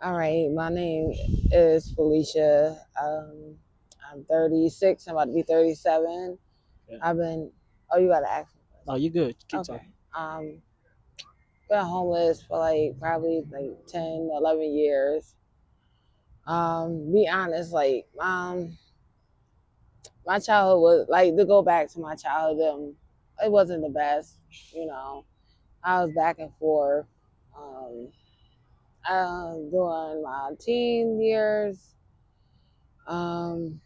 All right, my name is Felicia. I'm 36. I'm about to be 37. Yeah. I've been. Oh, you gotta ask me No, you good. Keep first. Okay. talking. Been homeless for like probably like 10, 11 years. Be honest, my childhood was like to go back to my childhood. It wasn't the best. You know, I was back and forth. Um, During my teen years. Um,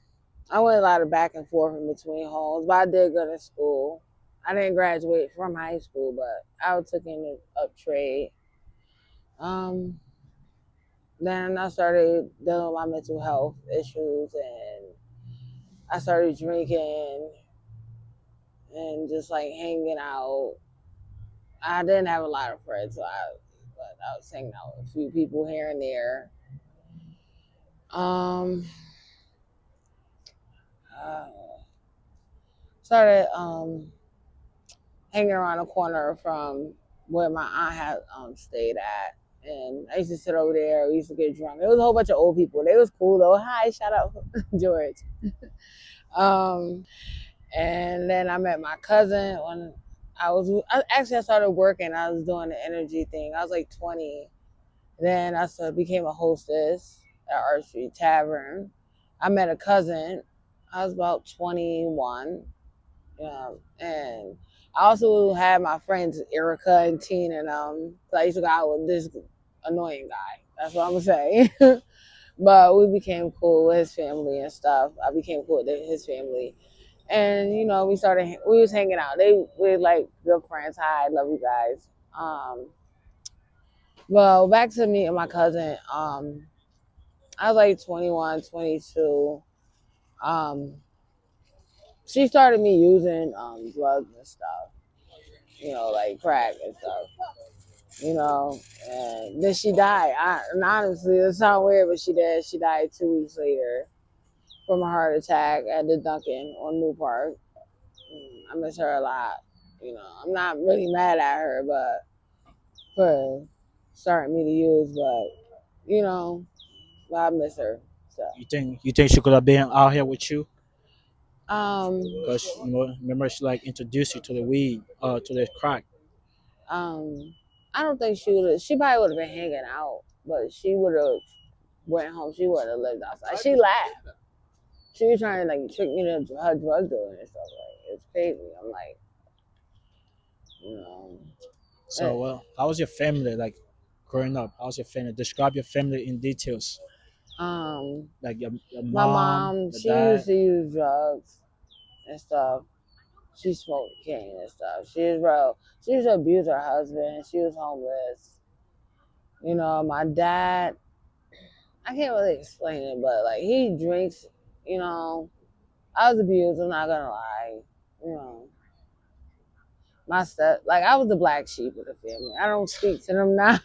I went a lot of back and forth in between homes, but I did go to school. I didn't graduate from high school, but I took in a up trade. Um, then I started dealing with my mental health issues, and I started drinking and just like hanging out. I didn't have a lot of friends, but I was hanging out with a few people here and there. Um, uh, Started hanging around the corner from where my aunt had stayed at. And I used to sit over there. We used to get drunk. It was a whole bunch of old people. They was cool though. Hi, shout out George. Um, and then I met my cousin when I started working. I was doing the energy thing. I was like 20. Then became a hostess at Art Street Tavern. I met a cousin. I was about 21. And I also had my friends Erica and Teen, and so I used to go out with this annoying guy. That's what I'm gonna say. But we became cool with his family and stuff. I became cool with his family, and we was hanging out. We were like good friends. Hi, I love you guys. Well, back to me and my cousin. I was like 21, 22. Um, she started me using drugs and stuff. Like crack and stuff. And then she died. And honestly, it sounds weird, but she did. She died 2 weeks later from a heart attack at the Dunkin' on New Park. I miss her a lot. I'm not really mad at her, but for starting me to use, you know, but I miss her. So, You think she could have been out here with you? um, Because remember she like introduced you to the weed, to the crack. um, I don't think she would have. She probably would have been hanging out, but she would have went home. She would have lived outside. She laughed. She was trying to like trick me to her drug dealing and stuff. Like it's crazy. I'm like, you know, So, eh. well, how was your family like growing up? How's your family? Describe your family in details. um, Like your my mom, mom, your she used dad. to use drugs and stuff. She smoked cane and stuff. She used to abuse her husband. She was homeless. My dad, I can't really explain it, but like he drinks. You know, I was abused. I'm not gonna lie. You know, like I was the black sheep of the family. I don't speak to them now.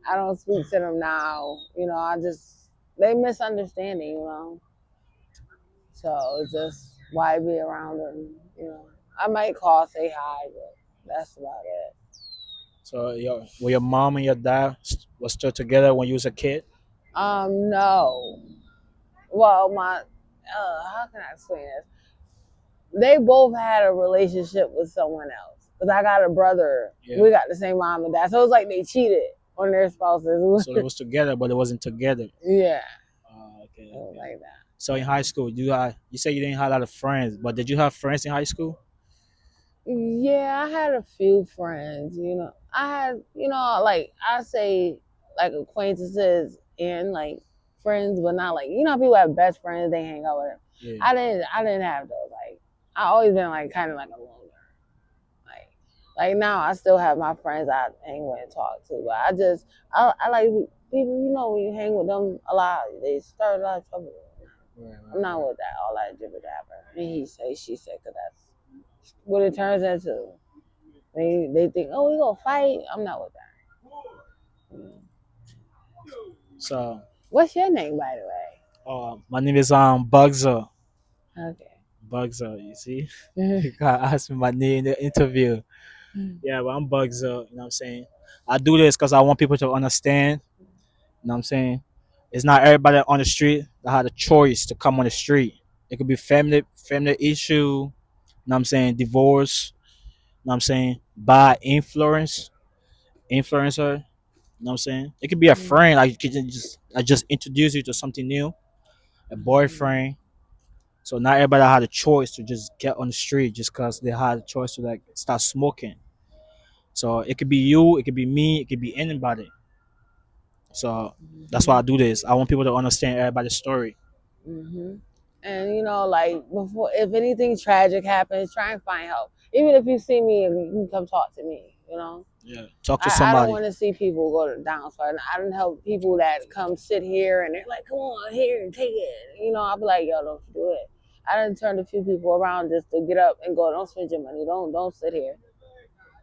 I don't speak to them now. I just they misunderstanding. So it's just why be around them. I might call, say hi, but that's about it. So were your mom and your dad was still together when you was a kid? No. Well, how can I explain this? They both had a relationship with someone else. Cause I got a brother. Yeah. We got the same mom and dad, so it was like they cheated on their spouses. So it was together, but it wasn't together. Yeah, Okay, it was okay. like that. So in high school, you said you didn't have a lot of friends, but did you have friends in high school? Yeah, I had a few friends. I had, like I say, like acquaintances and like friends, but not like people have best friends they hang out with. Them. Yeah. I didn't have those. Like I always been like kind of like a loner. Like now, I still have my friends I hang with and talk to, but I like people. When you hang with them a lot, they start a lot of trouble. Right, I'm right, not right. with that all that jibber jabber. And he say, she said, cause that's what it turns into. They think, oh, we gonna fight. I'm not with that. So, What's your name, by the way? my name is Bugzer. Okay. Bugzer, you see, you got ask me my name in the interview. Yeah, but I'm Bugzer. You know what I'm saying? I do this because I want people to understand know what I'm saying? It's not everybody on the street that had a choice to come on the street. It could be family issue, know what I'm saying, divorce, know what I'm saying, bad influencer, know what I'm saying? It could be a Mhm. friend, like you could just introduce you to something new, a Mhm. boyfriend. So not everybody had a choice to just get on the street just because they had a choice to like start smoking. So it could be you, it could be me, it could be anybody. So that's why I Mhm. do this. I want people to understand everybody's story. Mhm. And like before, if anything tragic happens, try and find help. Even if you see me, you can come talk to me. Yeah. Talk to I don't somebody. want to see people go down. So I don't help people that come sit here and they're like, come on here and take it. I'll be like, yo, don't do it. I done turned a few people around just to get up and go. Don't spend your money. Don't sit here.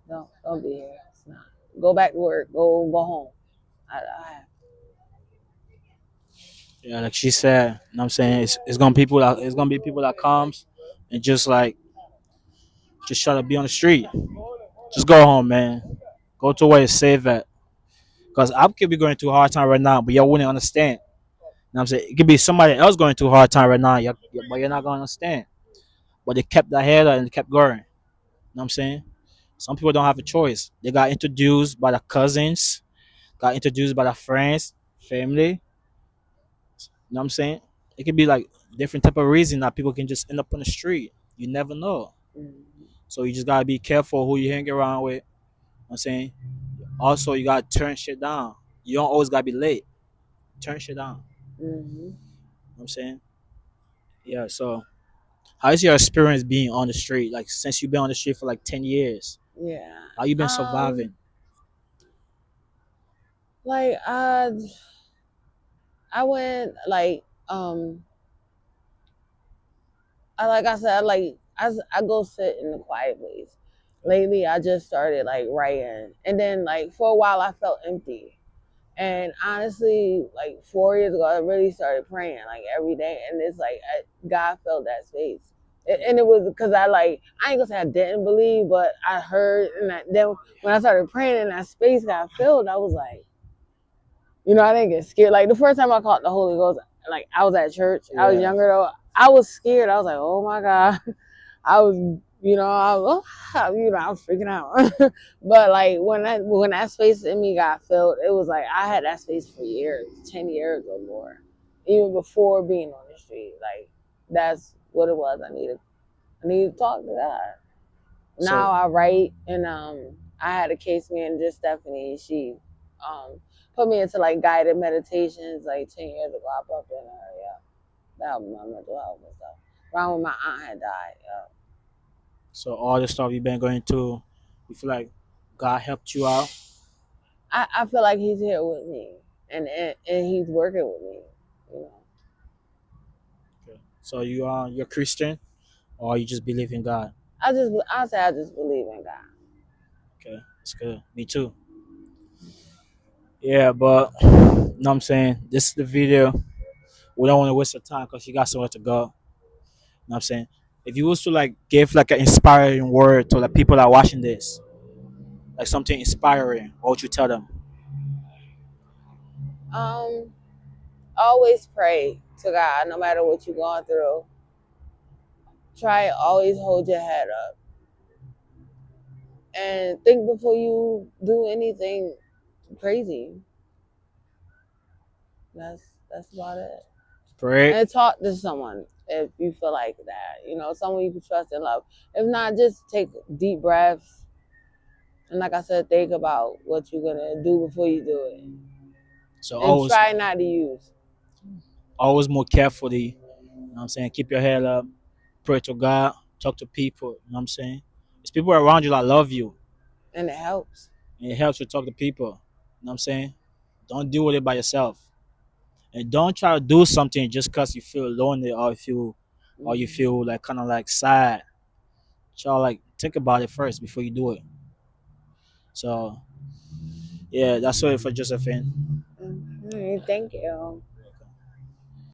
Don't be here. It's not. Go back to work. Go home. I Yeah, like she said, you know what I'm saying? It's gonna be people that comes and just like just try to be on the street. Just go home, man. Go to where you're safe at. Cause I could be going through a hard time right now, but y'all wouldn't understand. You know what I'm saying? It could be somebody else going through a hard time right now, but you're not gonna understand. But they kept their head up and they kept going. You know what I'm saying? Some people don't have a choice. They got introduced by their cousins, got introduced by their friends, family. You know what I'm saying? It could be like different type of reason that people can just end up on the street. You never know. mhm. So you just gotta be careful who you hang around with. You know what I'm saying? Also, you gotta turn shit down. You don't always gotta be late. Turn shit down. Mhm. You know what I'm saying? Yeah, so how's your experience being on the street? Like since you've been on the street for like 10 years. Yeah. How you been surviving? Like I went like I said, I go sit in the quiet place. Lately, I just started like writing, and then like for a while, I felt empty. And honestly, like 4 years ago, I really started praying like every day, and it's like God filled that space. And it was because I ain't gonna say I didn't believe, but I heard, and then when I started praying and that space got filled, I was like, I didn't get scared. Like the first time I caught the Holy Ghost, like I was at church. I was Yeah. younger though. I was scared. I was like, oh my God. I was, I was freaking out. But like when that space in me got filled, it was like I had that space for years, 10 years or more, even before being on the street. Like that's what it was. I needed to talk to God. Now So I write, and I had a case manager, Stephanie. She um put me into like guided meditations like 10 years ago. I bumped in her, yeah. That helped my mental health and stuff. Around when my aunt had died, yeah. so all the stuff you've been going through, you feel like God helped you out. I feel like he's here with me, and he's working with me. You know, Okay. So you're Christian or you just believe in God. I say I just believe in God. Okay, that's good. Me too. Yeah, but you know what I'm saying? This is the video. We don't want to waste your time because you got somewhere to go. You know what I'm saying? If you was to like give like an inspiring word to the people that are watching this, like something inspiring, what would you tell them? Um, always pray to God, no matter what you're going through. Try and always hold your head up and think before you do anything crazy. That's about it. Pray. And talk to someone if you feel like that. Someone you can trust and love. If not, just take deep breaths. And like I said, think about what you're gonna do before you do it. So And always try not to use. always more carefully. You know what I'm saying? Keep your head up, pray to God, talk to people, you know what I'm saying? There's people around you that love you. And it helps. And it helps you talk to people. You know what I'm saying? Don't deal with it by yourself. And don't try to do something just because you feel lonely or you Mm-hmm. feel like kind of like sad. Try to like think about it first before you do it. So yeah, that's all for Josephine. Mm-hmm. Thank you.